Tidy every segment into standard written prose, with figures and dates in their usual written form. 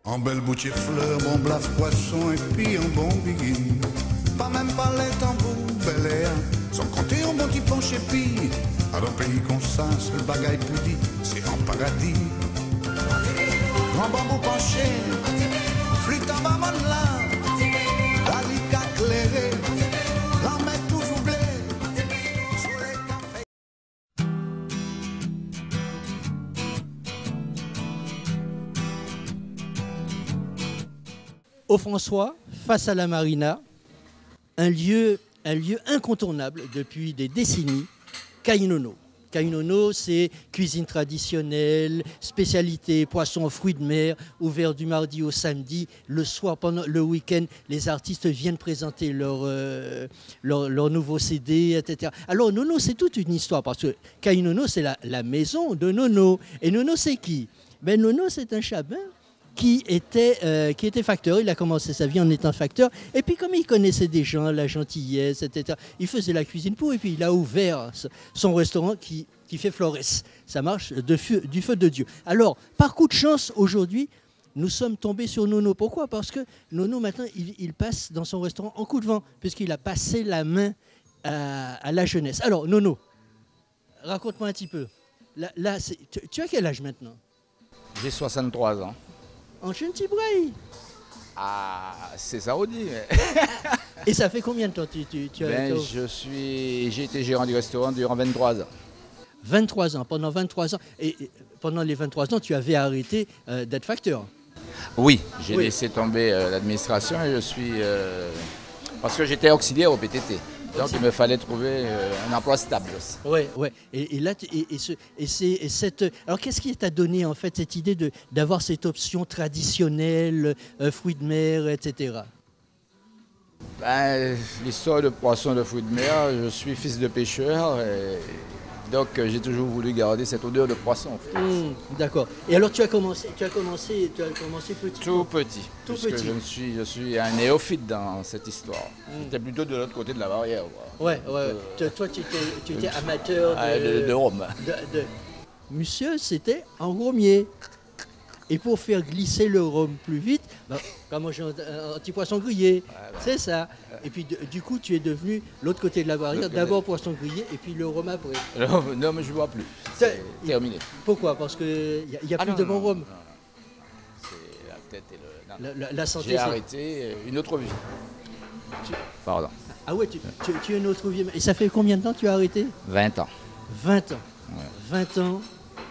En belle boutique fleurs, bon blaf poisson et puis un bon biguine. Pas même pas les tambours, bel air, sans compter un bon petit penche et puis, à un pays comme ça, seul bagaille plus dit, c'est en paradis. Grand bambou penché, flûte en bas là, dalica clairé, la mer toujours blé, sous les cafés. Au François, face à la marina, un lieu incontournable depuis des décennies, Kainono. Kainono, c'est cuisine traditionnelle, spécialité poisson, fruits de mer, ouvert du mardi au samedi. Le soir, pendant le week-end, les artistes viennent présenter leur nouveau CD, etc. Alors Nono, c'est toute une histoire, parce que Kainono, c'est la maison de Nono. Et Nono, c'est qui? Ben, Nono, c'est un chabin qui était facteur. Il a commencé sa vie en étant facteur. Et puis, comme il connaissait des gens, la gentillesse, etc., il faisait la cuisine pour. Et puis, il a ouvert son restaurant qui fait Flores. Ça marche du feu de Dieu. Alors, par coup de chance, aujourd'hui, nous sommes tombés sur Nono. Pourquoi? Parce que Nono, maintenant, il passe dans son restaurant en coup de vent, puisqu'il a passé la main à la jeunesse. Alors, Nono, raconte-moi un petit peu. Là, tu as quel âge maintenant? J'ai 63 ans. En jeune petit braille. Ah, c'est saoudi. Mais... Et ça fait combien de temps tu as ben, j'ai été gérant du restaurant durant 23 ans. 23 ans, pendant 23 ans. Et pendant les 23 ans, tu avais arrêté d'être facteur. Oui, j'ai laissé tomber l'administration et je suis... parce que j'étais auxiliaire au PTT. Donc il me fallait trouver un emploi stable aussi. Ouais, ouais. Et là, alors qu'est-ce qui t'a donné en fait cette idée d'avoir cette option traditionnelle, fruits de mer, etc. Ben, l'histoire de poisson, de fruits de mer, je suis fils de pêcheur. Donc j'ai toujours voulu garder cette odeur de poisson. En fait. D'accord. Et alors tu as commencé petit. Tout petit. Tout puisque petit. Je suis un néophyte dans cette histoire. J'étais plutôt de l'autre côté de la barrière. Ouais. Toi tu étais amateur de rhum. Monsieur, c'était un romier. Et pour faire glisser le rhum plus vite, comme manger un petit poisson grillé, c'est ça. Et puis du coup, tu es devenu l'autre côté de la barrière, d'abord poisson grillé et puis le rhum après. Non, mais je ne bois plus. C'est terminé. Pourquoi? Parce qu'il n'y a plus de bon rhum. C'est la tête et la santé. J'ai arrêté une autre vie. Pardon. Ah ouais, tu as une autre vie. Et ça fait combien de temps que tu as arrêté? 20 ans. 20 ans. Ouais. 20 ans.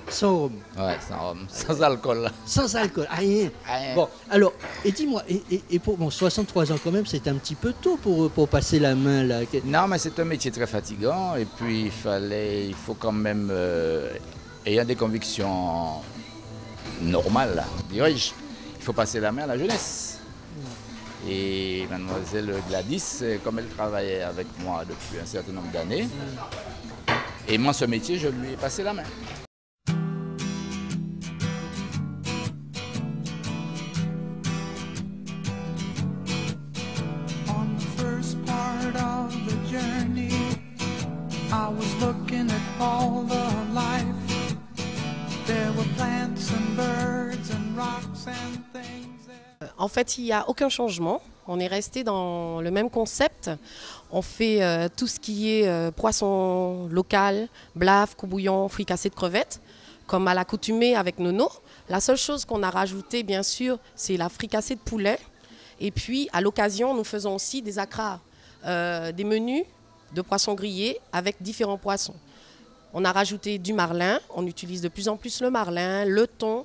Sans rhum. Ouais, sans rhum. Sans alcool. Sans alcool. Rien. Bon, alors, et dis-moi, et pour 63 ans quand même, c'est un petit peu tôt pour passer la main là. Non, mais c'est un métier très fatigant. Et puis, il faut quand même, ayant des convictions normales, dirais-je, il faut passer la main à la jeunesse. Et mademoiselle Gladys, comme elle travaillait avec moi depuis un certain nombre d'années, et moi, ce métier, je lui ai passé la main. En fait, il n'y a aucun changement. On est resté dans le même concept. On fait tout ce qui est poisson local, blaf, coubouillon, fricassé de crevettes, comme à l'accoutumée avec Nono. La seule chose qu'on a rajoutée, bien sûr, c'est la fricassée de poulet. Et puis, à l'occasion, nous faisons aussi des acras, des menus de poissons grillés avec différents poissons. On a rajouté du marlin. On utilise de plus en plus le marlin, le thon,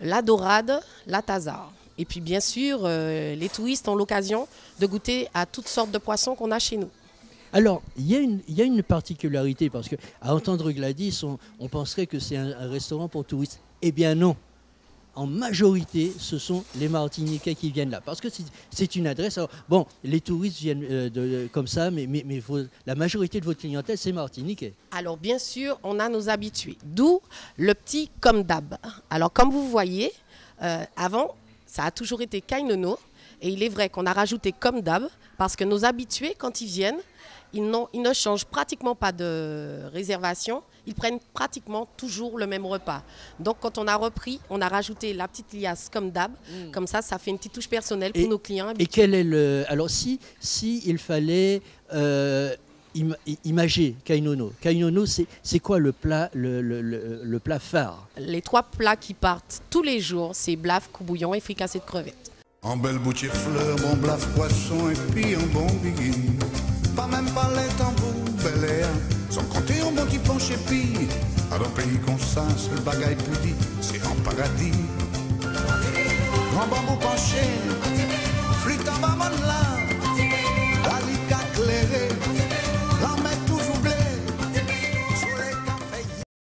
la dorade, la tazar. Et puis bien sûr, les touristes ont l'occasion de goûter à toutes sortes de poissons qu'on a chez nous. Alors, il y a une particularité, parce qu'à entendre Gladys, on penserait que c'est un restaurant pour touristes. Eh bien non. En majorité, ce sont les Martiniquais qui viennent là. Parce que c'est une adresse. Alors, bon, les touristes viennent comme ça, mais la majorité de votre clientèle, c'est Martiniquais. Alors bien sûr, on a nos habitués. D'où le petit comme d'hab. Alors comme vous voyez, avant... ça a toujours été Kainono, Et il est vrai qu'on a rajouté comme d'hab, parce que nos habitués, quand ils viennent, ils ne changent pratiquement pas de réservation. Ils prennent pratiquement toujours le même repas. Donc, quand on a repris, on a rajouté la petite liasse comme d'hab. Comme ça fait une petite touche personnelle pour nos clients habitués. Et quel est le... Alors, si il fallait imager Kainono, c'est quoi le plat, le plat phare? Les 3 plats qui partent tous les jours, c'est blaf, coubouillon et fricassé de crevettes. En belle boutier fleur, bon blaf poisson et puis un bon biguine. Pas même pas les tambours, bel air, sans compter un bon petit plancher pis. À un pays comme ça, c'est le bagaille poudi, c'est en paradis. Grand bambou penché, flûte en bas là.